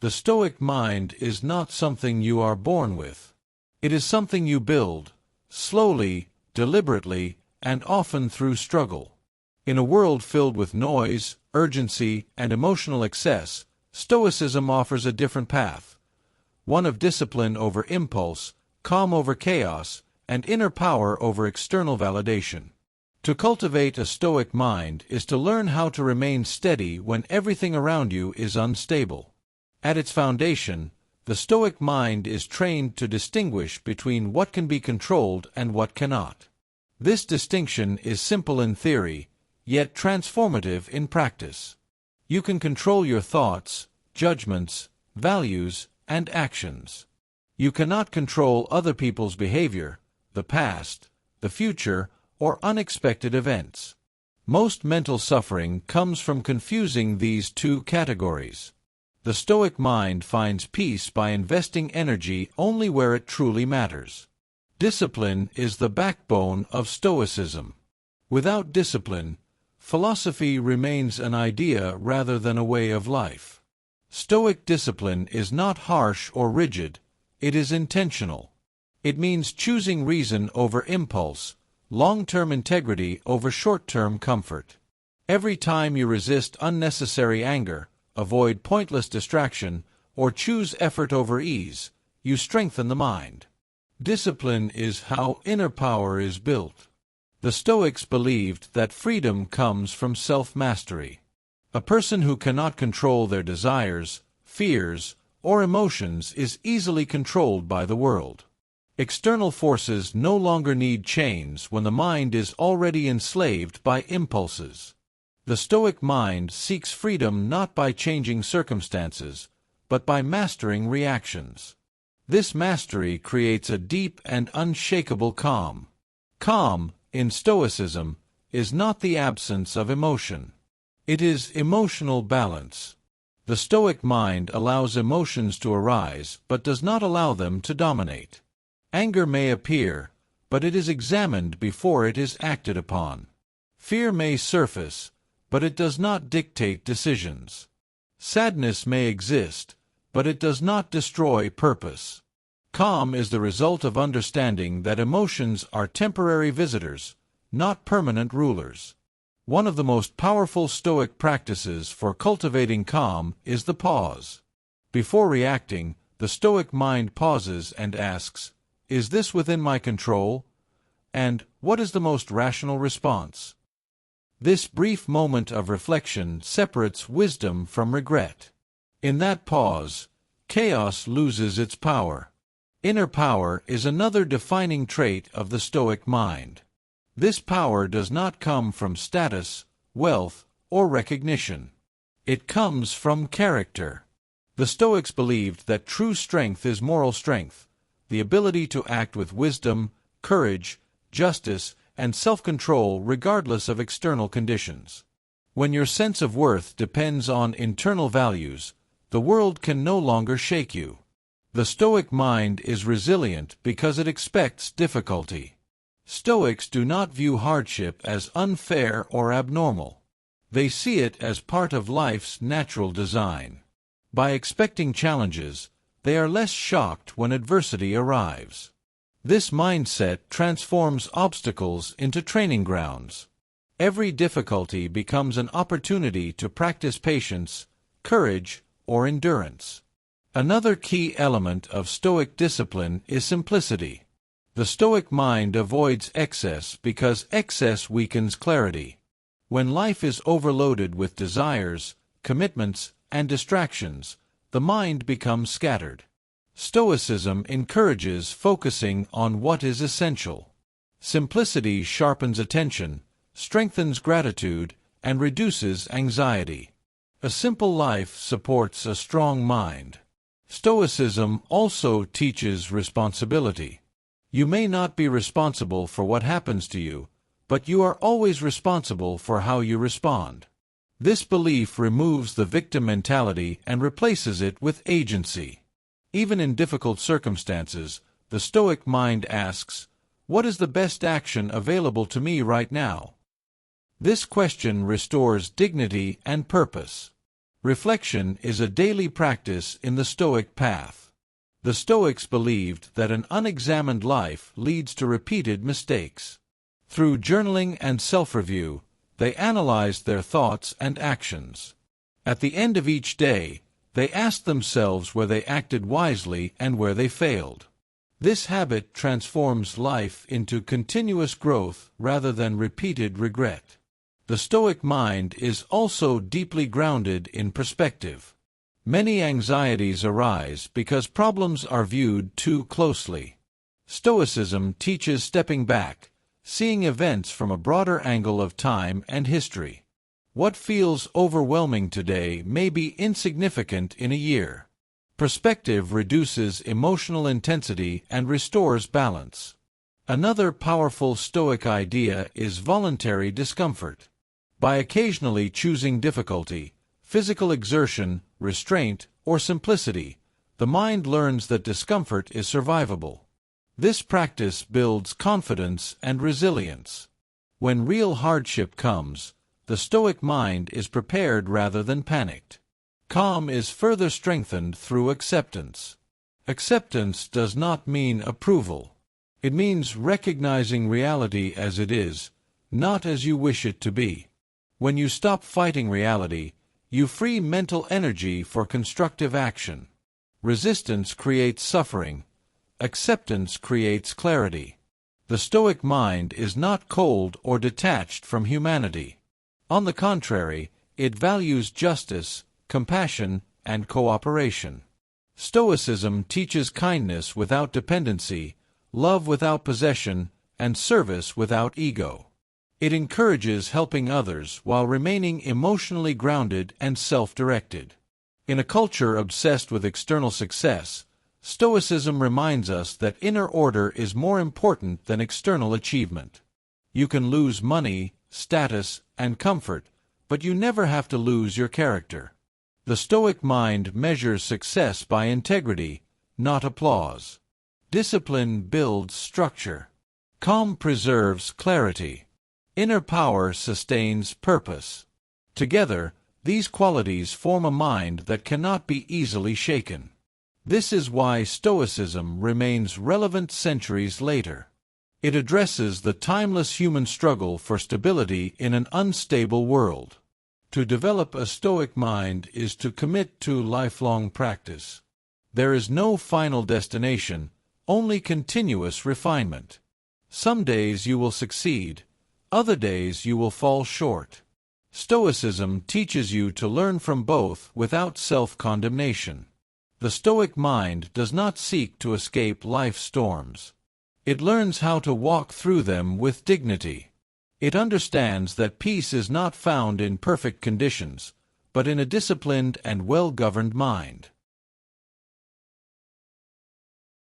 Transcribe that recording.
The Stoic mind is not something you are born with. It is something you build, slowly, deliberately, and often through struggle. In a world filled with noise, urgency, and emotional excess, Stoicism offers a different path, one of discipline over impulse, calm over chaos, and inner power over external validation. To cultivate a Stoic mind is to learn how to remain steady when everything around you is unstable. At its foundation, the Stoic mind is trained to distinguish between what can be controlled and what cannot. This distinction is simple in theory, yet transformative in practice. You can control your thoughts, judgments, values, and actions. You cannot control other people's behavior, the past, the future, or unexpected events. Most mental suffering comes from confusing these two categories. The Stoic mind finds peace by investing energy only where it truly matters. Discipline is the backbone of Stoicism. Without discipline, philosophy remains an idea rather than a way of life. Stoic discipline is not harsh or rigid, it is intentional. It means choosing reason over impulse, long-term integrity over short-term comfort. Every time you resist unnecessary anger, avoid pointless distraction, or choose effort over ease, you strengthen the mind. Discipline is how inner power is built. The Stoics believed that freedom comes from self-mastery. A person who cannot control their desires, fears, or emotions is easily controlled by the world. External forces no longer need chains when the mind is already enslaved by impulses. The Stoic mind seeks freedom not by changing circumstances, but by mastering reactions. This mastery creates a deep and unshakable calm. Calm, in Stoicism, is not the absence of emotion. It is emotional balance. The Stoic mind allows emotions to arise but does not allow them to dominate. Anger may appear, but it is examined before it is acted upon. Fear may surface, but it does not dictate decisions. Sadness may exist, but it does not destroy purpose. Calm is the result of understanding that emotions are temporary visitors, not permanent rulers. One of the most powerful Stoic practices for cultivating calm is the pause. Before reacting, the Stoic mind pauses and asks, "Is this within my control?" And, "What is the most rational response?" This brief moment of reflection separates wisdom from regret. In that pause, chaos loses its power. Inner power is another defining trait of the Stoic mind. This power does not come from status, wealth, or recognition. It comes from character. The Stoics believed that true strength is moral strength, the ability to act with wisdom, courage, justice, and self-control regardless of external conditions. When your sense of worth depends on internal values, the world can no longer shake you. The Stoic mind is resilient because it expects difficulty. Stoics do not view hardship as unfair or abnormal. They see it as part of life's natural design. By expecting challenges, they are less shocked when adversity arrives. This mindset transforms obstacles into training grounds. Every difficulty becomes an opportunity to practice patience, courage, or endurance. Another key element of Stoic discipline is simplicity. The Stoic mind avoids excess because excess weakens clarity. When life is overloaded with desires, commitments, and distractions, the mind becomes scattered. Stoicism encourages focusing on what is essential. Simplicity sharpens attention, strengthens gratitude, and reduces anxiety. A simple life supports a strong mind. Stoicism also teaches responsibility. You may not be responsible for what happens to you, but you are always responsible for how you respond. This belief removes the victim mentality and replaces it with agency. Even in difficult circumstances, the Stoic mind asks, "What is the best action available to me right now?" This question restores dignity and purpose. Reflection is a daily practice in the Stoic path. The Stoics believed that an unexamined life leads to repeated mistakes. Through journaling and self-review, they analyzed their thoughts and actions. At the end of each day, they asked themselves where they acted wisely and where they failed. This habit transforms life into continuous growth rather than repeated regret. The Stoic mind is also deeply grounded in perspective. Many anxieties arise because problems are viewed too closely. Stoicism teaches stepping back, seeing events from a broader angle of time and history. What feels overwhelming today may be insignificant in a year. Perspective reduces emotional intensity and restores balance. Another powerful Stoic idea is voluntary discomfort. By occasionally choosing difficulty, physical exertion, restraint, or simplicity, the mind learns that discomfort is survivable. This practice builds confidence and resilience. When real hardship comes, the Stoic mind is prepared rather than panicked. Calm is further strengthened through acceptance. Acceptance does not mean approval. It means recognizing reality as it is, not as you wish it to be. When you stop fighting reality, you free mental energy for constructive action. Resistance creates suffering. Acceptance creates clarity. The Stoic mind is not cold or detached from humanity. On the contrary, it values justice, compassion, and cooperation. Stoicism teaches kindness without dependency, love without possession, and service without ego. It encourages helping others while remaining emotionally grounded and self-directed. In a culture obsessed with external success, Stoicism reminds us that inner order is more important than external achievement. You can lose money, status, and comfort, but you never have to lose your character. The Stoic mind measures success by integrity, not applause. Discipline builds structure. Calm preserves clarity. Inner power sustains purpose. Together, these qualities form a mind that cannot be easily shaken. This is why Stoicism remains relevant centuries later. It addresses the timeless human struggle for stability in an unstable world. To develop a Stoic mind is to commit to lifelong practice. There is no final destination, only continuous refinement. Some days you will succeed, other days you will fall short. Stoicism teaches you to learn from both without self-condemnation. The Stoic mind does not seek to escape life's storms. It learns how to walk through them with dignity. It understands that peace is not found in perfect conditions, but in a disciplined and well-governed mind.